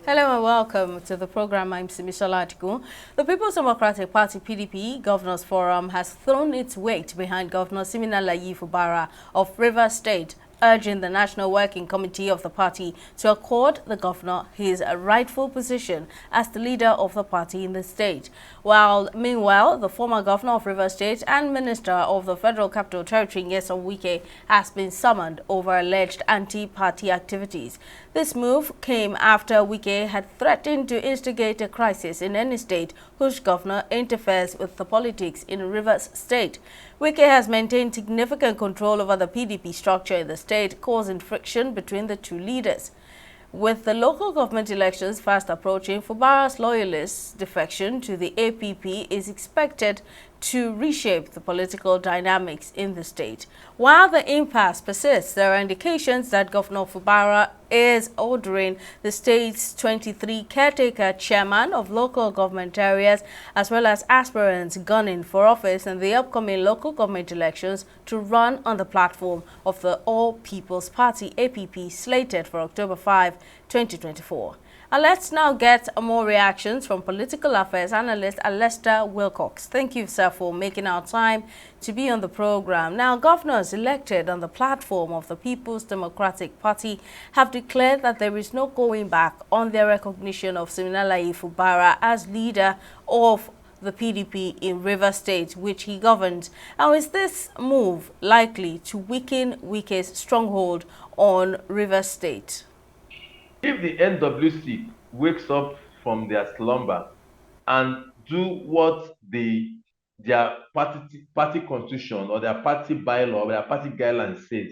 Hello and welcome to the program. I'm Simisola Atiku. The People's Democratic Party PDP Governors Forum has thrown its weight behind Governor Siminalayi Fubara of Rivers State, urging the National Working Committee of the party to accord the governor his rightful position as the leader of the party in the state. Meanwhile, the former governor of Rivers State and minister of the Federal Capital Territory, Taming Wike, has been summoned over alleged anti-party activities. This move came after Wike had threatened to instigate a crisis in any state whose governor interferes with the politics in Rivers State. Wike has maintained significant control over the PDP structure in the state, causing friction between the two leaders. With the local government elections fast approaching, Fubara's loyalists' defection to the APP is expected to reshape the political dynamics in the state. While the impasse persists, there are indications that Governor Fubara is ordering the state's 23 caretaker chairman of local government areas, as well as aspirants gunning for office in the upcoming local government elections, to run on the platform of the All People's Party APP slated for October 5, 2024. And let's now get more reactions from political affairs analyst Alester Wilcox. Thank you, sir, for making our time to be on the program. Now, governors elected on the platform of the People's Democratic Party have declared that there is no going back on their recognition of Siminalayi Fubara as leader of the PDP in Rivers State, which he governs. Now, is this move likely to weaken Wike's stronghold on Rivers State? If the NWC wakes up from their slumber and do what their party constitution or their party bylaw or their party guidelines says,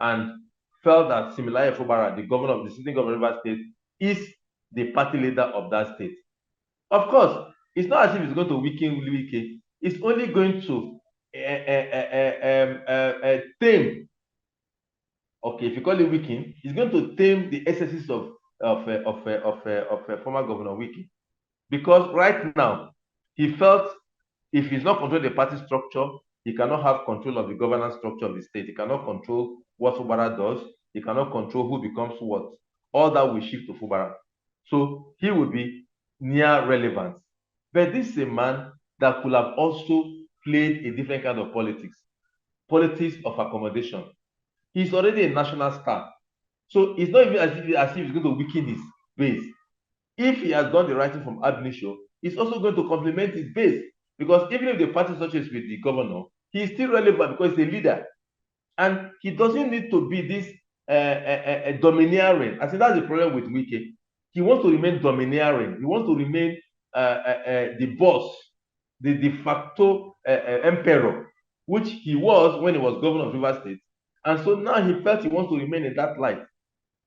and felt that Siminalayi Fubara, the governor of the sitting governor of Rivers State, is the party leader of that state. Of course, it's not as if it's going to weaken Wike. It's only going to tame. Okay, if you call it weaken, it's going to tame the excesses of former Governor Wike, because right now he felt if he's not controlling the party structure, he cannot have control of the governance structure of the state. He cannot control what Fubara does. He cannot control who becomes what. All that will shift to Fubara. So he will be near relevance. But this is a man that could have also played a different kind of politics of accommodation. He's already a national star. So it's not even as if he's going to weaken his base. If he has done the right thing from ab initio, he's also going to complement his base. Because even if the party touches with the governor, he is still relevant because he's a leader. And he doesn't need to be this domineering. I think that's the problem with Wike. He wants to remain domineering. He wants to remain the boss, the de facto emperor, which he was when he was governor of Rivers State. And so now he felt he wants to remain in that light.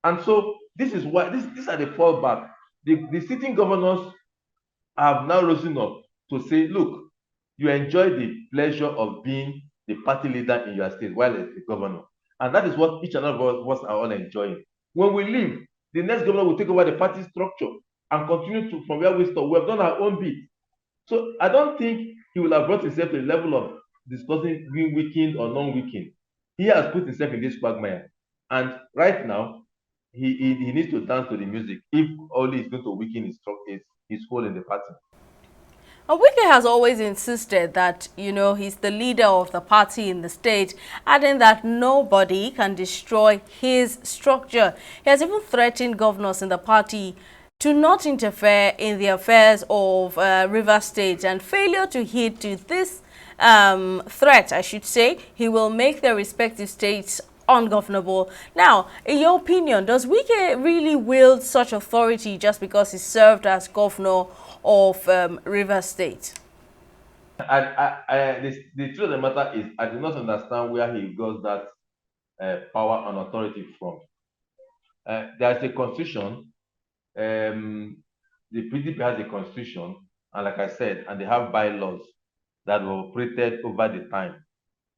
And so this is why these are the fallback. The sitting governors have now risen up to say, look, you enjoy the pleasure of being the party leader in your state while as the governor. And that is what each and every of us are all enjoying. When we leave, the next governor will take over the party structure and continue to from where we stop. We have done our own bit. So I don't think he will have brought himself to the level of discussing being weakened or non-weakened. He has put himself in this quagmire. And right now, he needs to dance to the music if only he's going to weaken his hold in the party. And Wike has always insisted that, he's the leader of the party in the state, adding that nobody can destroy his structure. He has even threatened governors in the party to not interfere in the affairs of Rivers State, and failure to heed to this threat, I should say, he will make their respective states ungovernable. Now, in your opinion, does Wike really wield such authority just because he served as governor of Rivers State? The truth of the matter is, I do not understand where he got that power and authority from. There's a constitution. The PDP has a constitution, and like I said, and they have bylaws that were operated over the time.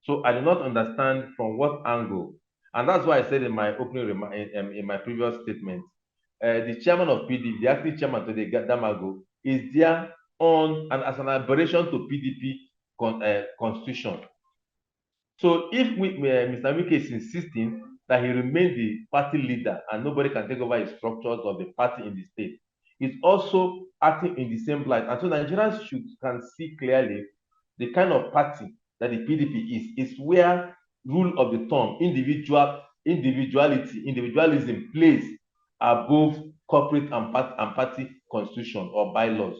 So I do not understand from what angle, and that's why I said in my opening in my previous statement, the chairman of PDP, the acting chairman today, Damago, is there on and as an aberration to PDP constitution. So if Mr. Wike is insisting that he remains the party leader and nobody can take over his structures of the party in the state. He's also acting in the same light. And so Nigerians can see clearly the kind of party that the PDP is where rule of the thumb, individualism plays above corporate and party constitution or bylaws.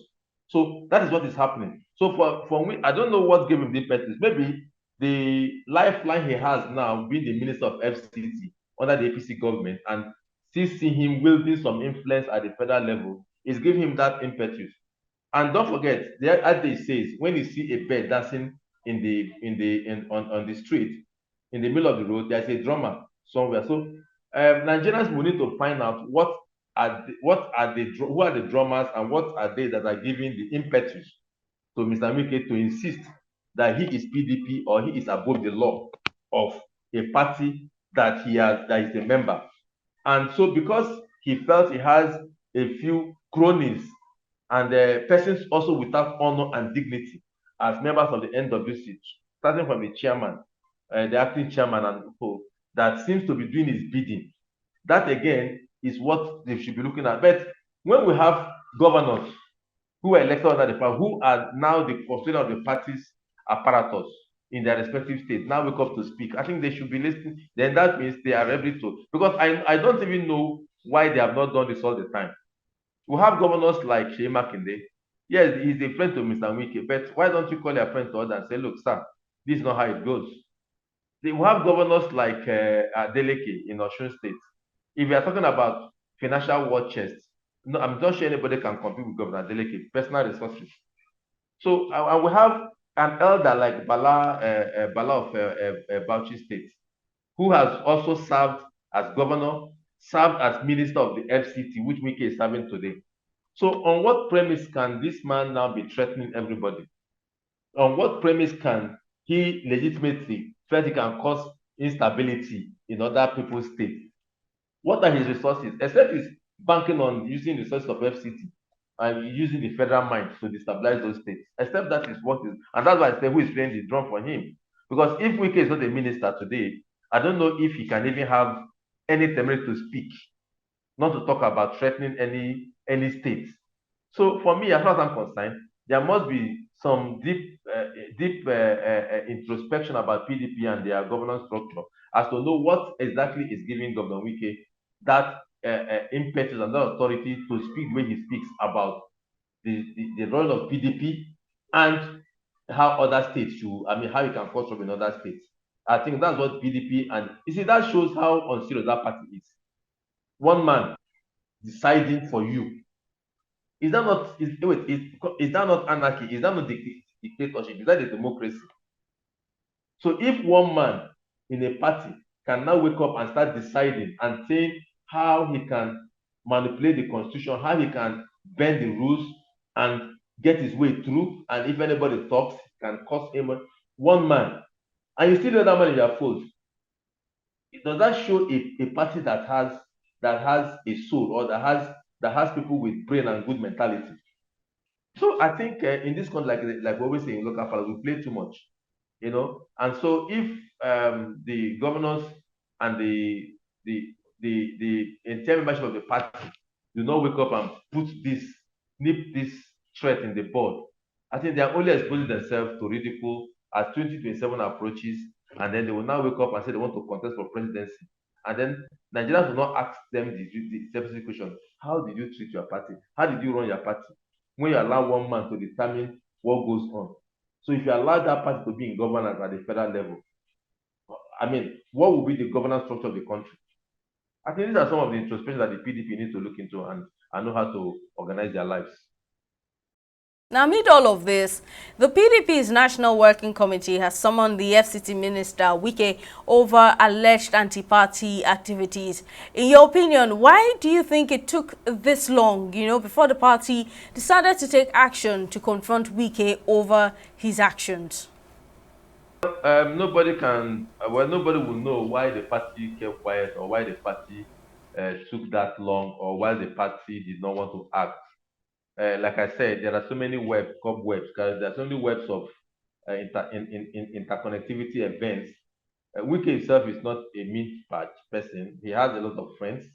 So that is what is happening. So for me, I don't know what gave him the impetus. Maybe the lifeline he has now, being the minister of FCT under the APC government, and still see him wielding some influence at the federal level, is giving him that impetus. And don't forget, the adage says, when you see a bird dancing on the street, in the middle of the road, there's a drummer somewhere. So Nigerians will need to find out who are the drummers and what are they that are giving the impetus to Mr. Wike to insist that he is PDP or he is above the law of a party that is a member. And so because he felt he has a few cronies and persons also without honor and dignity as members of the NWC, starting from the chairman, the acting chairman, and so that seems to be doing his bidding. That again is what they should be looking at. But when we have governors who are elected under the party, who are now the custodian of the party's apparatus in their respective states, now wake up to speak, I think they should be listening. Then that means they are ready to, because I don't even know why they have not done this all the time. We have governors like Shey Makinde. Yes, he's a friend to Mr. Wike, but why don't you call your friend to order and say, look, sir, this is not how it goes. We have governors like Adeleke in Osun State. If you are talking about financial war chest, no, I'm not sure anybody can compete with Governor Adeleke, personal resources. So, and we have an elder like Bala of Bauchi State, who has also served as governor, served as minister of the FCT, which Wike is serving today. So on what premise can this man now be threatening everybody? On what premise can he legitimately feel he can cause instability in other people's states? What are his resources? Except he's banking on using the resources of FCT and using the federal mind to destabilize those states. Except that is what is, and that's why I say who is playing the drum for him. Because if Wike is not a minister today, I don't know if he can even have any temerity to speak, not to talk about threatening any state. So for me, as far as I'm concerned, there must be some deep introspection about PDP and their governance structure as to know what exactly is giving Governor Wike that impetus and that authority to speak the way he speaks about the role of PDP and how other states how you can cause trouble in other states. I think that's what PDP, and you see, that shows how unserious that party is. One man deciding for you. Is that not anarchy? Is that not dictatorship? Is that a democracy? So if one man in a party can now wake up and start deciding and saying how he can manipulate the constitution, how he can bend the rules and get his way through, and if anybody talks, can cause him, one man, and you still know that man in your fold, does that show a party that has a soul, or that has people with brain and good mentality? So I think in this country, like we always say in local fathers, we play too much, And so if the governors and the entire membership of the party do not wake up and nip this threat in the bud, I think they are only exposing themselves to ridicule as 2027 approaches, and then they will now wake up and say they want to contest for presidency. And then Nigerians will not ask them the specific question: how did you treat your party? How did you run your party? When you allow one man to determine what goes on. So if you allow that party to be in governance at the federal level, I mean, what will be the governance structure of the country? I think these are some of the introspection that the PDP need to look into and know how to organize their lives. Now, amid all of this, the PDP's National Working Committee has summoned the FCT Minister Wike over alleged anti-party activities. In your opinion, why do you think it took this long, before the party decided to take action to confront Wike over his actions? Nobody will know why the party kept quiet, or why the party took that long, or why the party did not want to act. Like I said, there are so many cobwebs, because there are so many webs of interconnectivity events Wike himself is not a mean patch person. He has a lot of friends.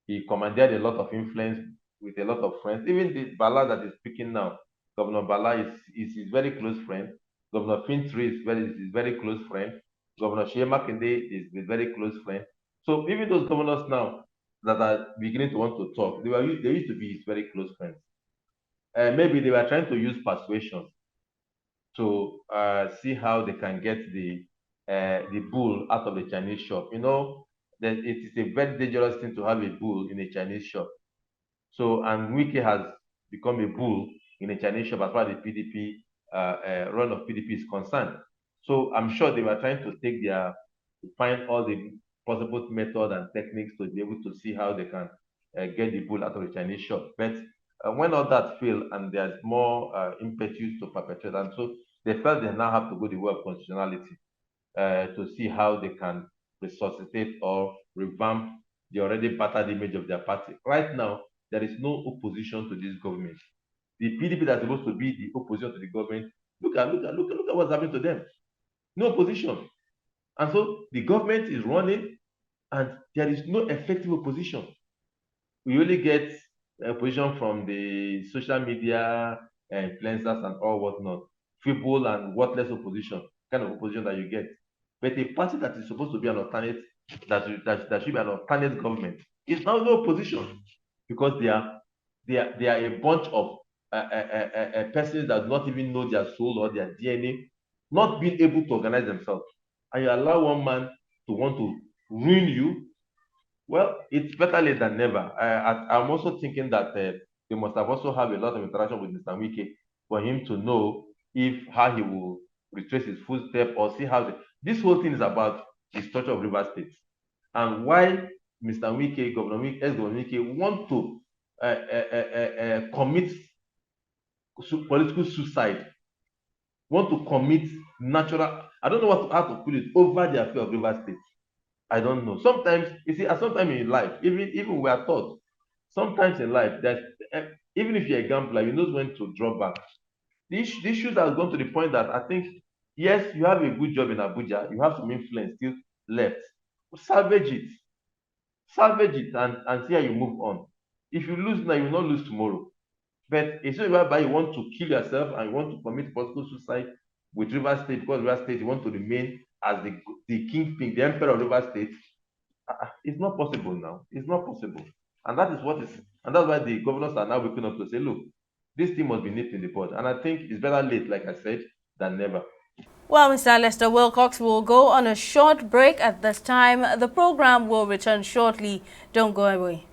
He commanded a lot of influence with a lot of friends. Even the Bala that is speaking now, Governor Bala is his very close friend. Governor Fintri is his very close friend. Governor Shea Kende is his very close friend. So even those governors now that are beginning to want to talk, they used to be his very close friends. Maybe they were trying to use persuasion to see how they can get the bull out of the Chinese shop. You know, that it is a very dangerous thing to have a bull in a Chinese shop. So, and Wike has become a bull in a Chinese shop as far as the PDP run of PDP is concerned. So, I'm sure they were trying to find all the possible methods and techniques to be able to see how they can get the bull out of the Chinese shop. But when all that failed and there's more impetus to perpetrate, and so they felt they now have to go the way of constitutionality to see how they can resuscitate or revamp the already battered image of their party. Right now, there is no opposition to this government. The PDP that's supposed to be the opposition to the government, look at what's happening to them. No opposition. And so the government is running and there is no effective opposition. We only get opposition from the social media influencers and all whatnot, feeble and worthless opposition, kind of opposition that you get. But a party that is supposed to be an alternate, that should be an alternate government, is now no opposition because they are a bunch of persons that do not even know their soul or their DNA, not being able to organize themselves. And you allow one man to want to ruin you. Well, it's better late than never. I'm also thinking that they must have also have a lot of interaction with Mr. Wike for him to know if how he will retrace his footsteps or see how this whole thing is about the structure of River State and why Mr. Wike, ex-Governor Wike, want to commit political suicide, want to commit natural, I don't know how to put it, over the affair of River State. I don't know. Sometimes, you see, at sometimes in life, even we are taught, sometimes in life, that even if you're a gambler, you know when to draw back. The issues has gone to the point that I think, yes, you have a good job in Abuja, you have some influence still left. Salvage it. Salvage it and see how you move on. If you lose now, you will not lose tomorrow. But it's not whereby you want to kill yourself and you want to commit political suicide with River State because River State you want to remain as the kingpin, the emperor of River State. It's not possible now. It's not possible. And that is what is, and that's why the governors are now waking up to say, look, this thing must be nipped in the bud. And I think it's better late, like I said, than never. Well, Mr. Lester Wilcox will go on a short break at this time. The program will return shortly. Don't go away.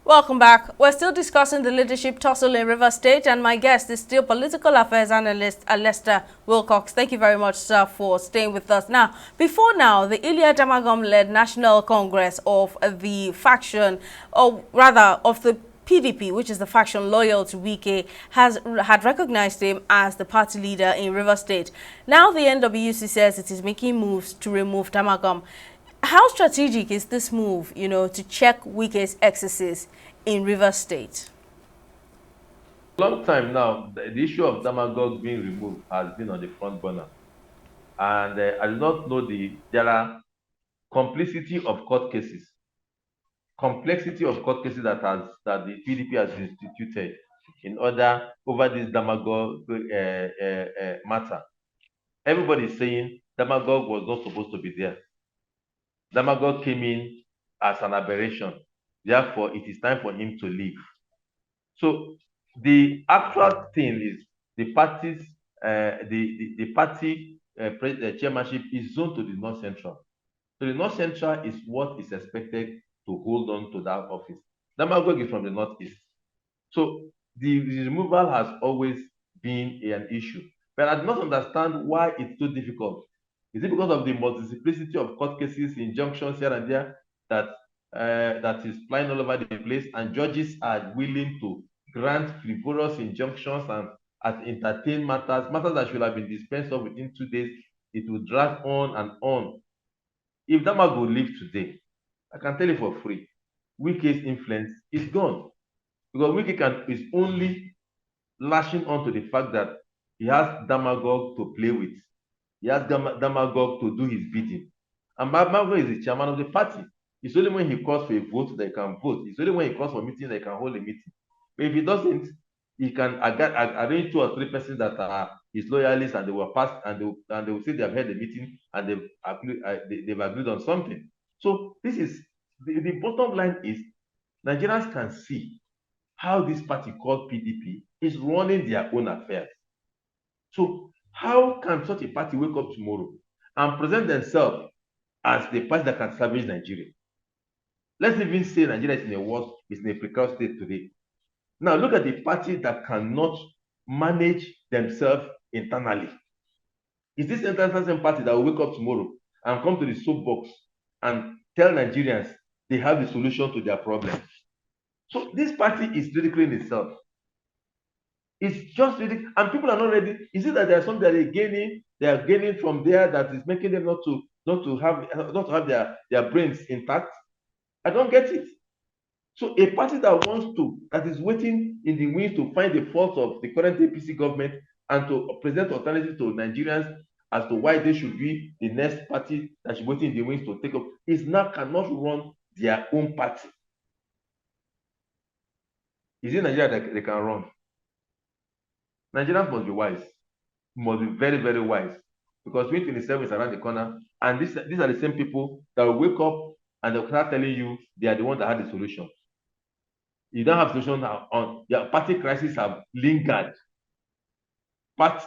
Welcome back. We're still discussing the leadership tussle in River State, and my guest is still political affairs analyst Lester Wilcox. Thank you very much, sir, for staying with us. Now, before now, the Ilya Damagum-led National Congress of the faction, or rather of the PDP, which is the faction loyal to Wike, had recognized him as the party leader in River State. Now the NWC says it is making moves to remove Damagum. How strategic is this move, to check Wike's excesses in River State? Long time now, the issue of Damagog being removed has been on the front burner. And I do not know there are complexity of court cases that the PDP has instituted in order over this Damagog matter. Everybody is saying Damagog was not supposed to be there. Damagog came in as an aberration. Therefore, it is time for him to leave. So the actual thing is the party's the party chairmanship is zoned to the North Central. So the North Central is what is expected to hold on to that office. Damagog is from the Northeast. So the removal has always been an issue. But I do not understand why it's so difficult Is it because of the multiplicity of court cases, injunctions here and there that is flying all over the place, and judges are willing to grant frivolous injunctions and as entertain matters that should have been dispensed of within 2 days? It will drag on and on. If that man go live today, I can tell you for free, Wike's influence is gone, because Wike is only lashing on to the fact that he has Damagog to play with. He has Damagog to do his bidding. And Damagog is the chairman of the party. It's only when he calls for a vote that he can vote. It's only when he calls for a meeting that he can hold a meeting. But if he doesn't, he can arrange 2 or 3 persons that are his loyalists, and they will pass, and they will say they have held a meeting and they've agreed on something. So this is the bottom line is Nigerians can see how this party called PDP is running their own affairs. So how can such a party wake up tomorrow and present themselves as the party that can salvage Nigeria? Let's even say Nigeria is in a precarious state today. Now look at the party that cannot manage themselves internally. Is this international party that will wake up tomorrow and come to the soapbox and tell Nigerians they have the solution to their problems? So this party is ridiculing itself. It's just ridiculous, and people are not ready. Is it that there's something that they are gaining from there that is making them not to have their brains intact? I don't get it. So a party that is waiting in the wings to find the fault of the current APC government and to present alternatives to Nigerians as to why they should be the next party that should wait in the wings to take up, cannot run their own party. Is it Nigeria that they can run? Nigerians must be wise, must be very, very wise, because 2027 is around the corner, and these are the same people that will wake up and they'll start telling you they are the ones that had the solution. You don't have solution on your party crisis have lingered.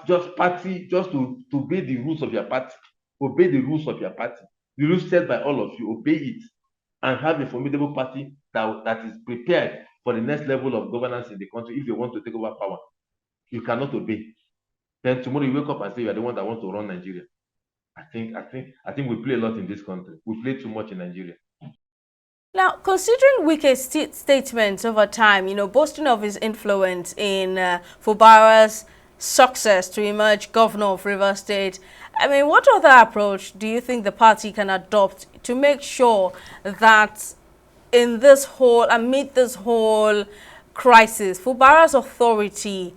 Just to obey the rules of your party, obey the rules of your party, the rules set by all of you, obey it, and have a formidable party that is prepared for the next level of governance in the country. If you want to take over power, you cannot obey. Then tomorrow you wake up and say you are the one that wants to run Nigeria. I think we play a lot in this country. We play too much in Nigeria. Now, considering Wike's statements over time, boasting of his influence in Fubara's success to emerge governor of Rivers State, I mean, what other approach do you think the party can adopt to make sure that amid this whole crisis, Fubara's authority,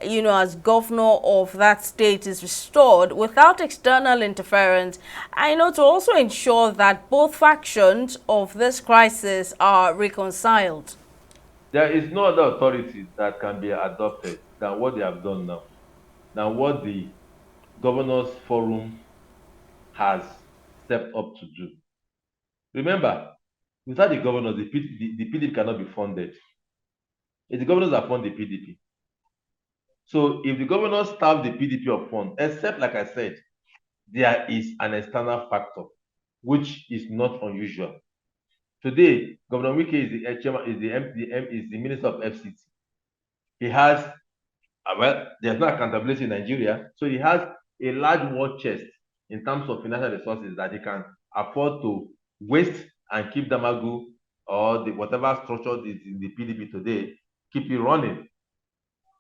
as governor of that state is restored without external interference, to also ensure that both factions of this crisis are reconciled? There is no other authority that can be adopted than what they have done now, than what the Governors Forum has stepped up to do. Remember, without the governors, the PDP cannot be funded. It's the governors that fund the PDP. So if the governors starve the PDP of funds, except, like I said, there is an external factor, which is not unusual. Today, Governor Wike is the chairman, is the minister of FCT. He has, there's no accountability in Nigeria, so he has a large war chest in terms of financial resources that he can afford to waste and keep Damagu or whatever structure is in the PDP today, keep it running.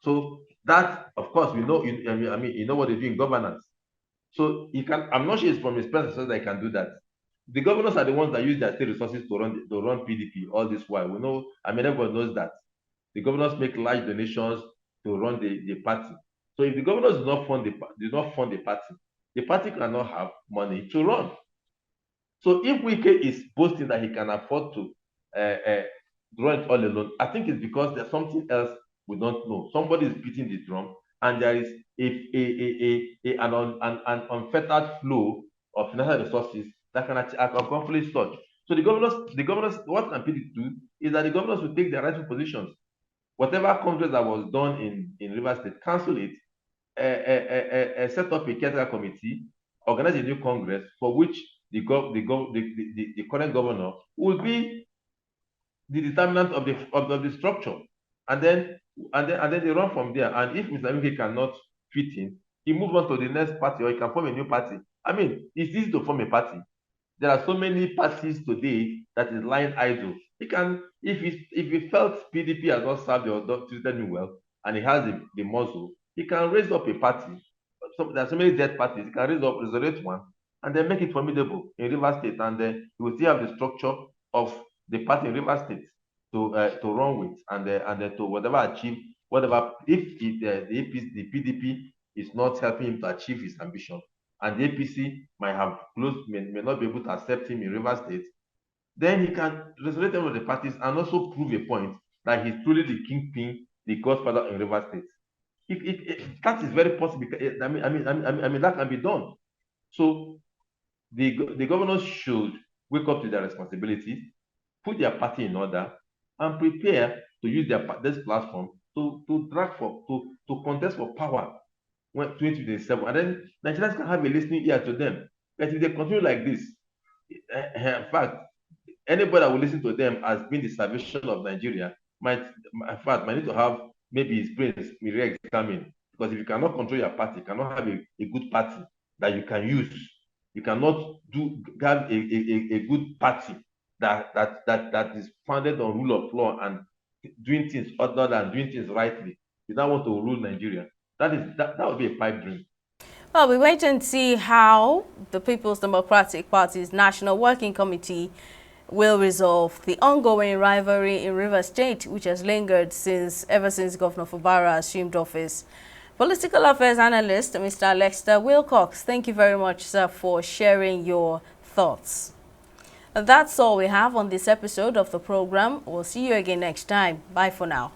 So that, of course, we know. You know what they do in governance. So he can. I'm not sure it's from his predecessors that he can do that. The governors are the ones that use their state resources to run PDP all this while. We know. Everyone knows that the governors make large donations to run the party. So if the governors do not fund the party cannot have money to run. So if Wike is boasting that he can afford to run it all alone, I think it's because there's something else we don't know. Somebody is beating the drum, and there is an unfettered flow of financial resources that can accomplish such. So the governors, what can PDP do is that the governors will take their rightful positions. Whatever Congress that was done in Rivers State, cancel it, set up a caretaker committee, organize a new Congress for which the current governor will be the determinant of the structure, and then they run from there. And if Mr. Wike cannot fit in, he moves on to the next party, or he can form a new party I mean, it's easy to form a party. There are so many parties today that is lying idle. He can, if he felt PDP has not served or treated him well, and he has the muscle, he can raise up a party. So there are so many dead parties. He can resurrect one, and then make it formidable in River State, and then he will still have the structure of the party in River State to run with, and then to whatever achieve whatever. If the PDP is not helping him to achieve his ambition, and the APC might have closed, may not be able to accept him in River State, then he can resurrect them with the parties and also prove a point that he's truly the kingpin, the godfather in River State. That is very possible. I mean, that can be done. So the governors should wake up to their responsibilities, put their party in order, and prepare to use this platform to drag for to contest for power when 2027, and then Nigerians can have a listening ear to them. But if they continue like this, in fact, anybody that will listen to them as being the salvation of Nigeria might need to have maybe his brains re-examined. Because if you cannot control your party, you cannot have a good party that you can use. You cannot have a good party that is founded on rule of law and doing things other than doing things rightly. You don't want to rule Nigeria. That would be a pipe dream. Well, we wait and see how the People's Democratic Party's National Working Committee will resolve the ongoing rivalry in River State, which has lingered ever since Governor Fubara assumed office. Political affairs analyst Mr. Lexter Wilcox, thank you very much, sir, for sharing your thoughts. And that's all we have on this episode of the program. We'll see you again next time. Bye for now.